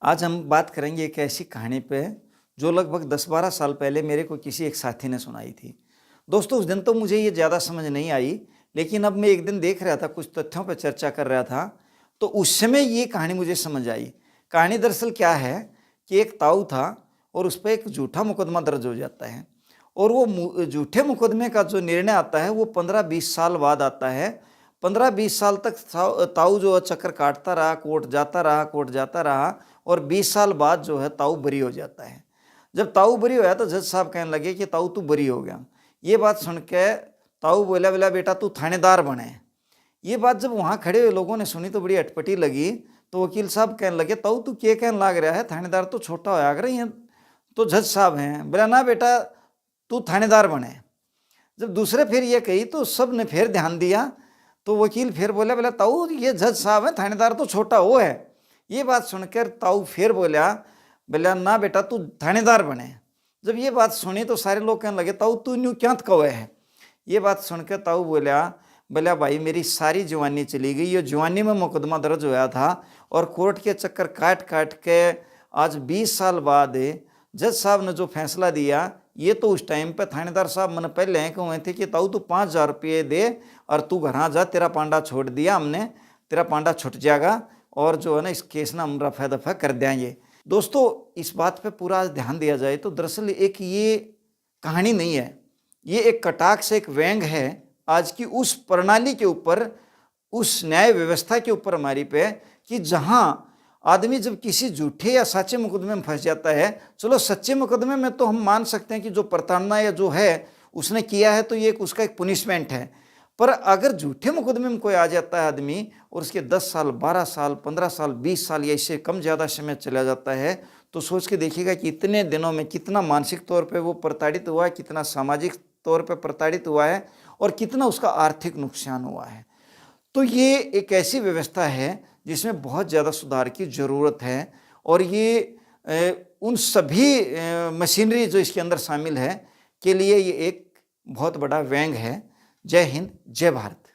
आज हम बात करेंगे एक ऐसी कहानी पे जो लगभग 10-12 साल पहले मेरे को किसी एक साथी ने सुनाई थी। दोस्तों, उस दिन तो मुझे ये ज़्यादा समझ नहीं आई, लेकिन अब मैं एक दिन देख रहा था, कुछ तथ्यों पर चर्चा कर रहा था, तो उस समय ये कहानी मुझे समझ आई। कहानी दरअसल क्या है कि एक ताऊ था और उस पे एक झूठा मुकदमा दर्ज हो जाता है और वो झूठे मुकदमे का जो निर्णय आता है वो 15-20 साल बाद आता है। 15-20 साल तक ताऊ जो है चक्कर काटता रहा, कोर्ट जाता रहा और 20 साल बाद जो है ताऊ बरी हो जाता है। जब ताऊ बरी होया तो जज साहब कहने लगे कि ताऊ तू बरी हो गया। ये बात सुन के ताऊ बोला, बोला बेटा तू थानेदार बने। ये बात जब वहाँ खड़े हुए लोगों ने सुनी तो बड़ी अटपटी लगी। तो वकील साहब कहने लगे, ताऊ तू क्या कहने लग रहा है, थानेदार तो छोटा होया कर, ये तो जज साहब हैं। बोला ना बेटा तू थानेदार बने। जब दूसरे फिर ये कही तो सब ने फिर ध्यान दिया। तो वकील फिर बोला, बोला ताऊ ये जज साहब है, थानेदार तो छोटा वो है। ये बात सुनकर ताऊ फिर बोला, बोला ना बेटा तू थानेदार बने। जब ये बात सुनी तो सारे लोग कहने लगे, ताऊ तू न्यू क्या कौए है। ये बात सुनकर ताऊ बोला, बोला भाई मेरी सारी जवानी चली गई, ये जवानी में मुकदमा दर्ज होया था और कोर्ट के चक्कर काट काट के आज 20 साल बाद जज साहब ने जो फैसला दिया, ये तो उस टाइम पे थानेदार साहब मैंने पहले हैं हुए थे कि ताऊ तू 5,000 रुपये दे और तू घर जा, तेरा पांडा छोड़ दिया हमने, तेरा पांडा छुट जाएगा और जो है ना इस केस ना हम रफा दफा कर देंगे। दोस्तों, इस बात पे पूरा ध्यान दिया जाए तो दरअसल एक ये कहानी नहीं है, ये एक कटाक्ष, एक व्यंग है आज की उस प्रणाली के ऊपर, उस न्याय व्यवस्था के ऊपर हमारी पे, कि जहां आदमी जब किसी झूठे या सच्चे मुकदमे में फंस जाता है। चलो सच्चे मुकदमे में तो हम मान सकते हैं कि जो प्रताड़ना या जो है उसने किया है तो ये उसका एक पुनिशमेंट है, पर अगर झूठे मुकदमे में कोई आ जाता है आदमी और उसके 10 साल, 12 साल, 15 साल, 20 साल या इससे कम ज़्यादा समय चला जाता है, तो सोच के देखिएगा कि इतने दिनों में कितना मानसिक तौर पे वो प्रताड़ित हुआ है, कितना सामाजिक तौर पे प्रताड़ित हुआ है और कितना उसका आर्थिक नुकसान हुआ है। तो ये एक ऐसी व्यवस्था है जिसमें बहुत ज़्यादा सुधार की ज़रूरत है और ये उन सभी मशीनरी जो इसके अंदर शामिल है के लिए ये एक बहुत बड़ा व्यंग है। जय हिंद, जय भारत।